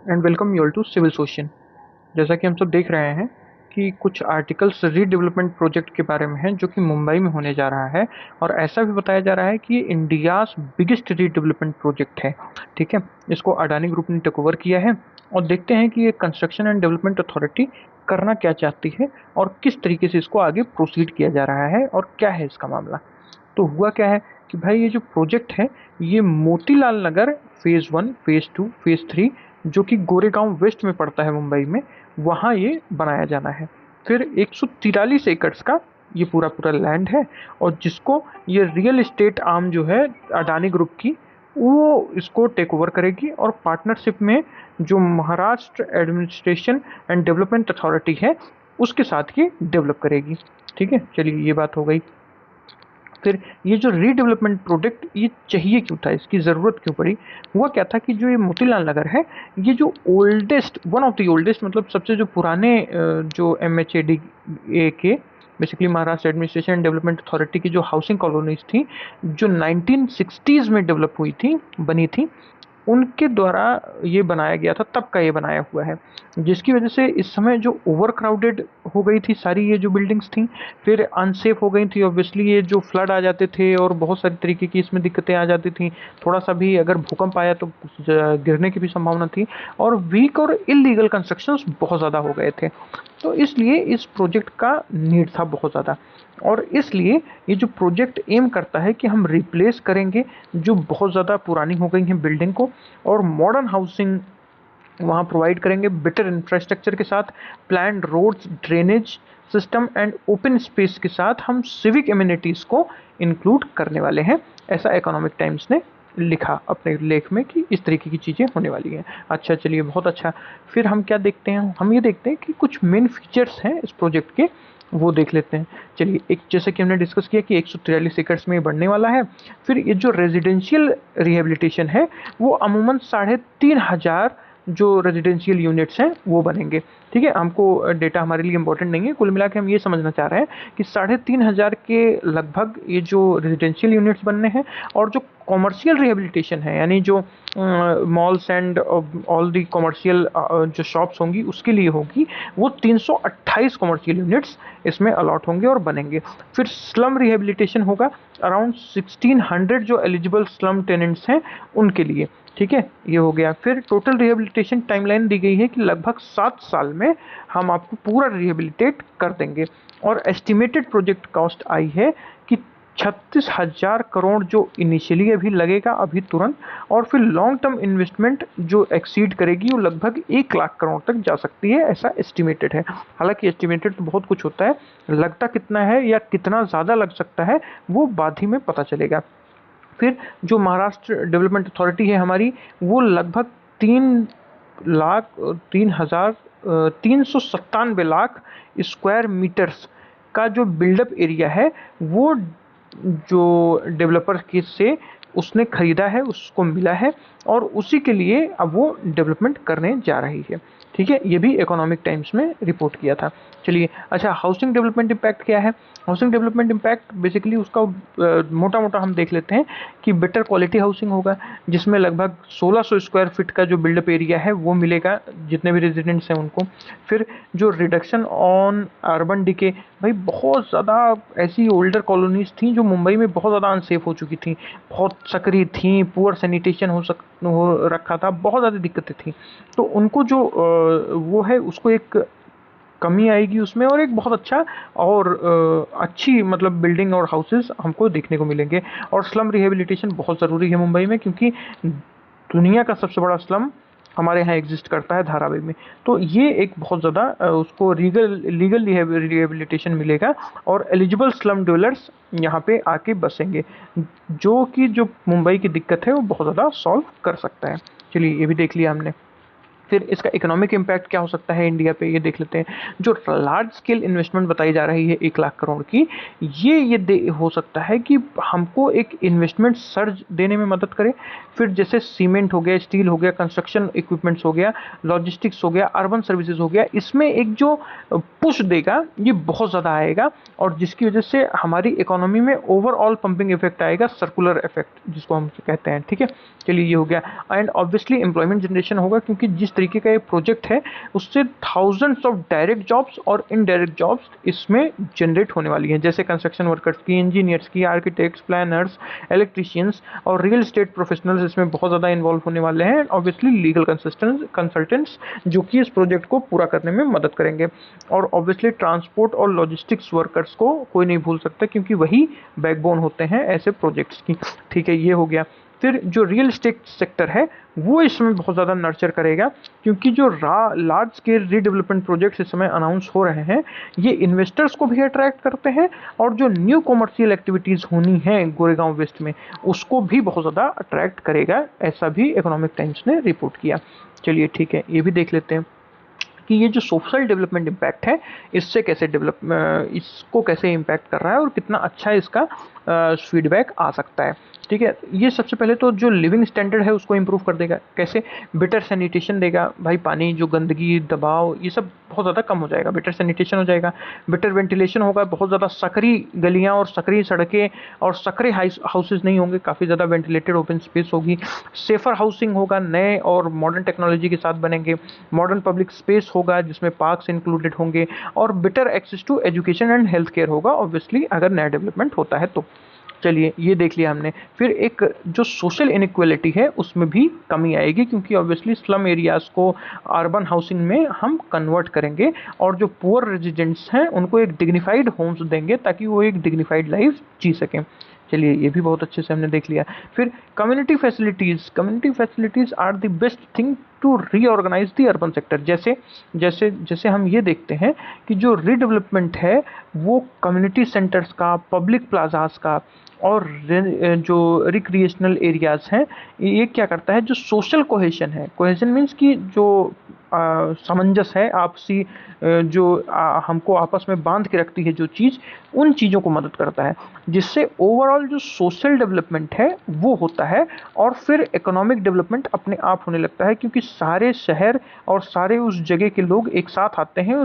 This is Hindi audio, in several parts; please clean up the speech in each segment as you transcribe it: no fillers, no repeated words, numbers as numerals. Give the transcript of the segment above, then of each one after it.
And welcome you all to civil सोशन। जैसा कि हम सब देख रहे हैं कि कुछ आर्टिकल्स रीडेवलपमेंट प्रोजेक्ट के बारे में हैं जो कि मुंबई में होने जा रहा है, और ऐसा भी बताया जा रहा है कि ये इंडियाज़ बिगेस्ट रीडेवलपमेंट प्रोजेक्ट है। ठीक है, इसको अडानी ग्रुप ने टेक ओवर किया है, और देखते हैं कि ये कंस्ट्रक्शन एंड डेवलपमेंट अथॉरिटी करना क्या चाहती है और किस तरीके से इसको आगे प्रोसीड किया जा रहा है और क्या है इसका मामला। तो हुआ क्या है कि भाई ये जो प्रोजेक्ट है, ये मोतीलाल नगर फेज़ 1, फेज़ 2, फेज़ 3 जो कि गोरेगांव वेस्ट में पड़ता है मुंबई में, वहाँ ये बनाया जाना है। फिर 143 एकड़ का ये पूरा लैंड है, और जिसको ये रियल एस्टेट आर्म जो है अडानी ग्रुप की, वो इसको टेक ओवर करेगी, और पार्टनरशिप में जो Maharashtra administration and development authority है उसके साथ ये डेवलप करेगी। ठीक है, चलिए ये बात हो गई। फिर ये जो रीडेवलपमेंट प्रोजेक्ट ये चाहिए क्यों था, इसकी ज़रूरत क्यों पड़ी? हुआ क्या था कि जो ये मोतीलाल नगर है, ये जो oldest, one of the oldest, मतलब सबसे जो पुराने जो MHAD के, basically Maharashtra administration and development authority की जो हाउसिंग कॉलोनीज थी, जो 1960s में डेवलप हुई थी, बनी थी, उनके द्वारा ये बनाया गया था, तब का ये बनाया हुआ है, जिसकी वजह से इस समय जो ओवर क्राउडेड हो गई थी सारी ये जो बिल्डिंग्स थी, फिर अनसेफ हो गई थी ऑब्वियसली, ये जो फ्लड आ जाते थे और बहुत सारी तरीके की इसमें दिक्कतें आ जाती थी, थोड़ा सा भी अगर भूकंप आया तो गिरने की भी संभावना थी, और वीक और इलीगल कंस्ट्रक्शंस बहुत ज़्यादा हो गए थे। तो इसलिए इस प्रोजेक्ट का नीड था बहुत ज़्यादा, और इसलिए ये जो प्रोजेक्ट एम करता है कि हम रिप्लेस करेंगे जो बहुत ज़्यादा पुरानी हो गई हैं बिल्डिंग को, और मॉडर्न हाउसिंग वहाँ प्रोवाइड करेंगे बेटर इंफ्रास्ट्रक्चर के साथ, planned roads, drainage system and open space के साथ हम सिविक एमिनिटीज़ को इंक्लूड करने वाले हैं। ऐसा इकोनॉमिक टाइम्स ने लिखा अपने लेख में कि इस तरीके की चीज़ें होने वाली हैं। अच्छा, चलिए बहुत अच्छा। फिर हम क्या देखते हैं, हम ये देखते हैं कि कुछ मेन फीचर्स हैं इस प्रोजेक्ट के, वो देख लेते हैं। चलिए, एक जैसे कि हमने डिस्कस किया कि 143 एकड़ में ये बढ़ने वाला है। फिर ये जो रेजिडेंशियल रिहेबिलिटेशन है, वो अमूमन 3,500 जो रेजिडेंशियल यूनिट्स हैं वो बनेंगे। ठीक है, हमको डेटा हमारे लिए इंपॉर्टेंट नहीं है, कुल मिला के हम ये समझना चाह रहे हैं कि 3,500 के लगभग ये जो रेजिडेंशियल यूनिट्स बनने हैं, और जो कॉमर्शियल रिहेबिलिटेशन है, यानी जो malls and all the commercial जो शॉप्स होंगी उसके लिए होगी, वो 328 कॉमर्शियल यूनिट्स इसमें अलॉट होंगे और बनेंगे। फिर स्लम रिहेबिलिटेशन होगा, अराउंड 1600 जो एलिजिबल स्लम टेनेंट्स हैं उनके लिए। ठीक है, ये हो गया। फिर टोटल रिहेबिलिटेशन टाइमलाइन दी गई है कि लगभग 7 साल में हम आपको पूरा रिहेबिलिटेट कर देंगे, और एस्टिमेटेड प्रोजेक्ट कॉस्ट आई है कि 36,000 करोड़ जो इनिशियली अभी लगेगा, अभी तुरंत, और फिर लॉन्ग टर्म इन्वेस्टमेंट जो एक्सीड करेगी वो लगभग 1 लाख करोड़ तक जा सकती है, ऐसा एस्टिमेटेड है। हालांकि एस्टिमेटेड तो बहुत कुछ होता है, लगता कितना है या कितना ज़्यादा लग सकता है वो बाद ही में पता चलेगा। फिर जो महाराष्ट्र डेवलपमेंट अथॉरिटी है हमारी, वो लगभग 3,97,लाख स्क्वायर मीटर्स का जो बिल्डअप एरिया है, वो जो डेवलपर के से उसने खरीदा है, उसको मिला है, और उसी के लिए अब वो डेवलपमेंट करने जा रही है। ठीक है, ये भी इकोनॉमिक टाइम्स में रिपोर्ट किया था। चलिए, अच्छा, हाउसिंग डेवलपमेंट इम्पैक्ट क्या है? हाउसिंग डेवलपमेंट इम्पैक्ट बेसिकली उसका मोटा मोटा हम देख लेते हैं कि बेटर क्वालिटी हाउसिंग होगा, जिसमें लगभग 1600 स्क्वायर फीट का जो बिल्डअप एरिया है वो मिलेगा जितने भी रेजिडेंट्स हैं उनको। फिर जो रिडक्शन ऑन अर्बन डिके, भाई बहुत ज़्यादा ऐसी ओल्डर कॉलोनीज थी जो मुंबई में बहुत ज़्यादा अनसेफ हो चुकी थी, बहुत सकरी थी, पुअर सैनिटेशन हो रखा था, बहुत ज़्यादा दिक्कतें थी। तो उनको जो वो है उसको एक कमी आएगी उसमें, और एक बहुत अच्छा और अच्छी मतलब बिल्डिंग और हाउसेस हमको देखने को मिलेंगे। और स्लम रिहेबिलिटेशन बहुत ज़रूरी है मुंबई में, क्योंकि दुनिया का सबसे बड़ा स्लम हमारे यहाँ एग्जिस्ट करता है धारावी में। तो ये एक बहुत ज़्यादा उसको लीगल रिहेबिलिटेशन मिलेगा, और एलिजिबल स्लम डवेलर्स यहाँ पे आके बसेंगे, जो कि जो मुंबई की दिक्कत है वो बहुत ज़्यादा सॉल्व कर सकता है। चलिए, ये भी देख लिया हमने। फिर इसका इकोनॉमिक इम्पैक्ट क्या हो सकता है इंडिया पे, ये देख लेते हैं। जो लार्ज स्केल इन्वेस्टमेंट बताई जा रही है 1 लाख करोड़ की, ये हो सकता है कि हमको एक इन्वेस्टमेंट सर्ज देने में मदद करे। फिर जैसे सीमेंट हो गया, स्टील हो गया, कंस्ट्रक्शन इक्विपमेंट्स हो गया, लॉजिस्टिक्स हो गया, अर्बन सर्विसेज हो गया, इसमें एक जो पुश देगा ये बहुत ज़्यादा आएगा, और जिसकी वजह से हमारी इकोनॉमी में ओवरऑल पंपिंग इफेक्ट आएगा, सर्कुलर इफेक्ट जिसको हम कहते हैं। ठीक है, चलिए ये हो गया। एंड ऑब्वियसली एम्प्लॉयमेंट जनरेशन होगा, क्योंकि जिस तरीके का ये प्रोजेक्ट है उससे थाउजेंड्स ऑफ डायरेक्ट जॉब्स और इनडायरेक्ट जॉब्स इसमें जनरेट होने वाली हैं, जैसे कंस्ट्रक्शन वर्कर्स की, इंजीनियर्स की, आर्किटेक्ट्स, प्लानर्स, इलेक्ट्रीशियंस और रियल एस्टेट प्रोफेशनल्स इसमें बहुत ज़्यादा इन्वॉल्व होने वाले हैं। ऑब्वियसली लीगल कंसल्टेंट्स जो कि इस प्रोजेक्ट को पूरा करने में मदद करेंगे, और ऑब्वियसली ट्रांसपोर्ट और लॉजिस्टिक्स वर्कर्स को कोई नहीं भूल सकता क्योंकि वही बैकबोन होते हैं ऐसे प्रोजेक्ट्स की। ठीक है, ये हो गया। फिर जो रियल एस्टेट सेक्टर है वो इसमें बहुत ज़्यादा नर्चर करेगा, क्योंकि जो लार्ज स्केल रीडेवलपमेंट प्रोजेक्ट्स इस समय अनाउंस हो रहे हैं ये इन्वेस्टर्स को भी अट्रैक्ट करते हैं, और जो न्यू कॉमर्शियल एक्टिविटीज़ होनी है गोरेगांव वेस्ट में उसको भी बहुत ज़्यादा अट्रैक्ट करेगा, ऐसा भी इकोनॉमिक टाइम्स ने रिपोर्ट किया। चलिए ठीक है, ये भी देख लेते हैं कि ये जो सोशल डेवलपमेंट इम्पैक्ट है इससे कैसे इसको कैसे इम्पैक्ट कर रहा है और कितना अच्छा इसका फीडबैक आ सकता है। ठीक है, ये सबसे पहले तो जो लिविंग स्टैंडर्ड है उसको इम्प्रूव कर देगा। कैसे? बेटर सैनिटेशन देगा भाई, पानी जो गंदगी दबाव ये सब बहुत ज़्यादा कम हो जाएगा, बेटर सैनिटेशन हो जाएगा, बेटर वेंटिलेशन होगा, बहुत ज़्यादा सकरी गलियाँ और सकरी सड़कें और सकरे हाउसेज नहीं होंगे, काफ़ी ज़्यादा वेंटिलेटेड ओपन स्पेस होगी, सेफर हाउसिंग होगा, नए और मॉडर्न टेक्नोलॉजी के साथ बनेंगे, मॉडर्न पब्लिक स्पेस होगा जिसमें पार्क्स इंक्लूडेड होंगे, और better access to education and health care होगा, ऑब्वियसली अगर नया डेवलपमेंट होता है तो। चलिए ये देख लिया हमने। फिर एक जो सोशल इनइक्वालिटी है उसमें भी कमी आएगी, क्योंकि ऑब्वियसली स्लम एरियाज़ को अर्बन हाउसिंग में हम कन्वर्ट करेंगे और जो पुअर रेजिडेंट्स हैं उनको एक डिग्निफाइड होम्स देंगे ताकि वो एक डिग्निफाइड लाइफ जी सकें। चलिए ये भी बहुत अच्छे से हमने देख लिया। फिर community facilities are the best thing to reorganise the urban sector. जैसे जैसे जैसे हम ये देखते हैं कि जो रीडेवलपमेंट है वो कम्युनिटी सेंटर्स का, पब्लिक प्लाजास का और जो रिक्रिएशनल एरियाज़ हैं ये क्या करता है, जो सोशल कोहेशन मीन्स कि जो सामंजस्य है आपसी, जो हमको आपस में बांध के रखती है जो चीज़, उन चीज़ों को मदद करता है, जिससे ओवरऑल जो सोशल डेवलपमेंट है वो होता है और फिर इकोनॉमिक डेवलपमेंट अपने आप होने लगता है, क्योंकि सारे शहर और सारे उस जगह के लोग एक साथ आते हैं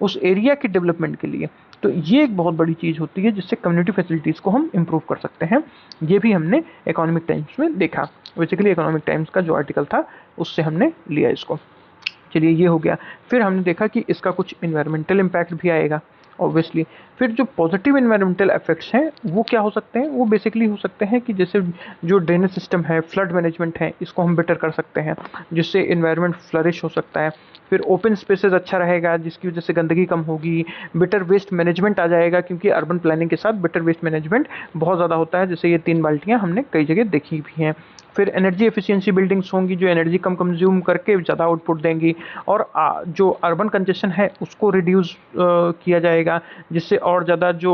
उस एरिया के डेवलपमेंट के लिए। तो ये एक बहुत बड़ी चीज़ होती है जिससे कम्युनिटी फैसिलिटीज़ को हम इम्प्रूव कर सकते हैं। ये भी हमने इकोनॉमिक टाइम्स में देखा, बेसिकली इकोनॉमिक टाइम्स का जो आर्टिकल था उससे हमने लिया इसको। चलिए ये हो गया। फिर हमने देखा कि इसका कुछ इन्वायरमेंटल इम्पैक्ट भी आएगा ऑब्वियसली। फिर जो पॉजिटिव इन्वायरमेंटल इफेक्ट्स हैं वो क्या हो सकते हैं, वो बेसिकली हो सकते हैं कि जैसे जो ड्रेनेज सिस्टम है, फ्लड मैनेजमेंट है, इसको हम बेटर कर सकते हैं जिससे इन्वायरमेंट फ्लरिश हो सकता है। फिर ओपन स्पेसेस अच्छा रहेगा जिसकी वजह से गंदगी कम होगी। बेटर वेस्ट मैनेजमेंट आ जाएगा, क्योंकि अर्बन प्लानिंग के साथ बेटर वेस्ट मैनेजमेंट बहुत ज़्यादा होता है, जैसे ये 3 बाल्टियाँ हमने कई जगह देखी भी हैं। फिर एनर्जी एफिशिएंसी बिल्डिंग्स होंगी जो एनर्जी कम कंज्यूम करके ज़्यादा आउटपुट देंगी, और जो अर्बन कंजेशन है उसको रिड्यूस किया जाएगा, जिससे और ज़्यादा जो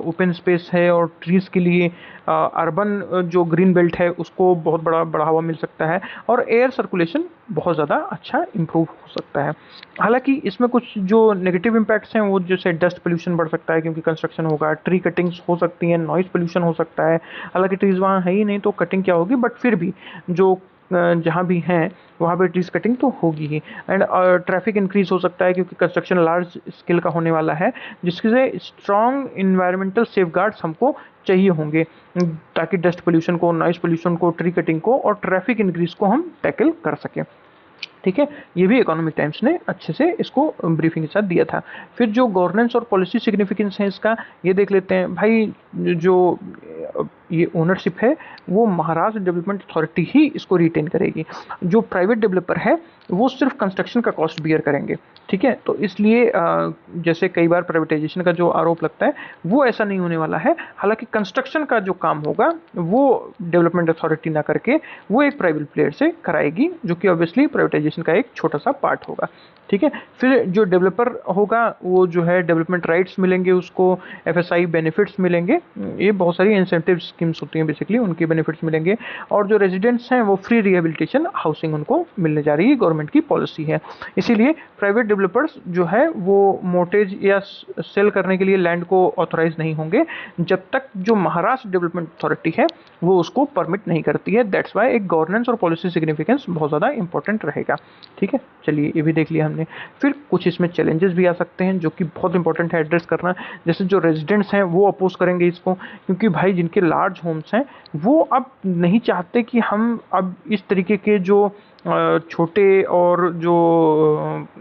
ओपन स्पेस है और ट्रीज़ के लिए अर्बन जो ग्रीन बेल्ट है उसको बहुत बड़ा बढ़ावा मिल सकता है, और एयर सर्कुलेशन बहुत ज़्यादा अच्छा इम्प्रूव हो सकता है। हालांकि इसमें कुछ जो नेगेटिव इम्पैक्ट्स हैं वो जैसे डस्ट पोल्यूशन बढ़ सकता है क्योंकि कंस्ट्रक्शन होगा, ट्री कटिंग्स हो सकती हैं, नॉइज़ पोल्यूशन हो सकता है। हालांकि ट्रीज़ वहाँ है ही नहीं तो कटिंग क्या होगी, बट फिर भी जो जहाँ भी हैं वहाँ पे ट्रीज कटिंग तो होगी ही। एंड ट्रैफिक इंक्रीज हो सकता है क्योंकि कंस्ट्रक्शन लार्ज स्केल का होने वाला है, जिससे स्ट्रॉन्ग इन्वायरमेंटल सेफगार्ड्स हमको चाहिए होंगे ताकि डस्ट पोल्यूशन को, नॉइज पोल्यूशन को, ट्री कटिंग को और ट्रैफिक इंक्रीज को हम टैकल कर सकें। ठीक है, ये भी इकोनॉमिक टाइम्स ने अच्छे से इसको ब्रीफिंग के साथ दिया था। फिर जो गवर्नेंस और पॉलिसी सिग्निफिकेंस है इसका, ये देख लेते हैं भाई। जो ये ओनरशिप है वो महाराष्ट्र डेवलपमेंट अथॉरिटी ही इसको रिटेन करेगी। जो प्राइवेट डेवलपर है वो सिर्फ कंस्ट्रक्शन का कॉस्ट बियर करेंगे। ठीक है, तो इसलिए जैसे कई बार प्राइवेटाइजेशन का जो आरोप लगता है वो ऐसा नहीं होने वाला है। हालांकि कंस्ट्रक्शन का जो काम होगा वो डेवलपमेंट अथॉरिटी ना करके वो एक प्राइवेट प्लेयर से कराएगी, जो कि ऑब्वियसली प्राइवेटाइजेशन का एक छोटा सा पार्ट होगा। ठीक है, फिर जो डेवलपर होगा वो जो है डेवलपमेंट राइट्स मिलेंगे उसको, एफएसआई बेनिफिट्स मिलेंगे, ये बहुत सारी इंसेंटिव स्कीम्स होती हैं बेसिकली, उनके बेनिफिट्स मिलेंगे। और जो रेजिडेंट्स हैं वो फ्री रिहेबिलिटेशन हाउसिंग उनको मिलने जा रही है, गवर्नमेंट की पॉलिसी है। इसीलिए प्राइवेट डेवलपर्स जो है वो मोर्टेज या सेल करने के लिए लैंड को ऑथोराइज नहीं होंगे जब तक जो महाराष्ट्र डेवलपमेंट अथॉरिटी है वो उसको परमिट नहीं करती है। दैट्स वाई एक गवर्नेंस और पॉलिसी सिग्निफिकेंस बहुत ज़्यादा इंपॉर्टेंट रहेगा। ठीक है, चलिए ये भी देख लिया हमने। फिर कुछ इसमें चैलेंजेस भी आ सकते हैं जो कि बहुत इंपॉर्टेंट है एड्रेस करना। जैसे जो रेजिडेंट्स हैं वो अपोज करेंगे इसको, क्योंकि भाई जिनके लार्ज लार्ज होम्स हैं वो अब नहीं चाहते कि हम अब इस तरीके के जो छोटे और जो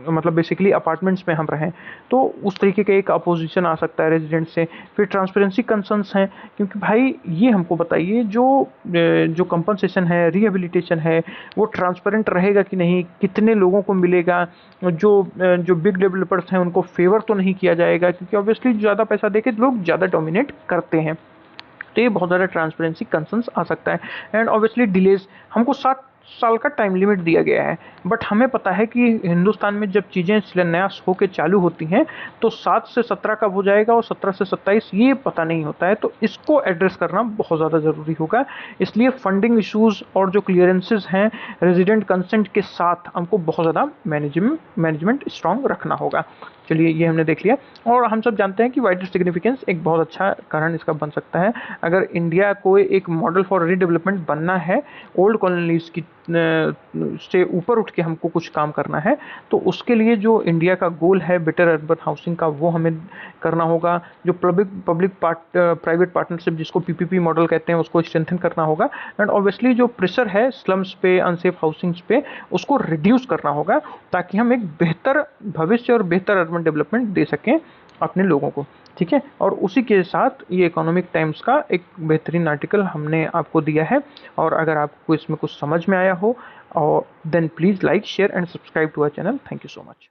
मतलब बेसिकली अपार्टमेंट्स में हम रहें, तो उस तरीके का एक अपोजिशन आ सकता है रेजिडेंट से। फिर ट्रांसपेरेंसी कंसर्न्स हैं, क्योंकि भाई ये हमको बताइए जो कंपनसेशन है, रिहेबिलिटेशन है, वो ट्रांसपेरेंट रहेगा कि नहीं, कितने लोगों को मिलेगा, जो बिग डेवलपर्स हैं उनको फेवर तो नहीं किया जाएगा, क्योंकि ऑब्वियसली ज़्यादा पैसा देके लोग ज़्यादा डोमिनेट करते हैं। तो ये बहुत ज़्यादा ट्रांसपेरेंसी कंसर्न्स आ सकता है। एंड ऑब्वियसली डिलेज, हमको 7 साल का टाइम लिमिट दिया गया है, बट हमें पता है कि हिंदुस्तान में जब चीज़ें शिलान्यास होकर चालू होती हैं तो 7 से 17 कब हो जाएगा और 17 से 27 ये पता नहीं होता है, तो इसको एड्रेस करना बहुत ज़्यादा ज़रूरी होगा। इसलिए फंडिंग इश्यूज़ और जो क्लियरेंसेज हैं रेजिडेंट कंसेंट के साथ हमको बहुत ज़्यादा मैनेजमेंट स्ट्रांग रखना होगा। चलिए ये हमने देख लिया। और हम सब जानते हैं कि वाइडर सिग्निफिकेंस एक बहुत अच्छा कारण इसका बन सकता है। अगर इंडिया को एक मॉडल फॉर रीडेवलपमेंट बनना है, ओल्ड कॉलोनीज की से ऊपर उठ के हमको कुछ काम करना है, तो उसके लिए जो इंडिया का गोल है बेटर अर्बन हाउसिंग का, वो हमें करना होगा। जो पब्लिक प्राइवेट पार्टनरशिप जिसको पीपीपी मॉडल कहते हैं उसको स्ट्रेंथन करना होगा। एंड ऑब्वियसली जो प्रेशर है स्लम्स पे, अनसेफ हाउसिंग्स पे, उसको रिड्यूस करना होगा, ताकि हम एक बेहतर भविष्य और बेहतर अर्बन डेवलपमेंट दे सकें अपने लोगों को। ठीक है, और उसी के साथ ये इकोनॉमिक टाइम्स का एक बेहतरीन आर्टिकल हमने आपको दिया है। और अगर आपको इसमें कुछ समझ में आया हो, और then please like, share and subscribe to our channel. Thank you so much.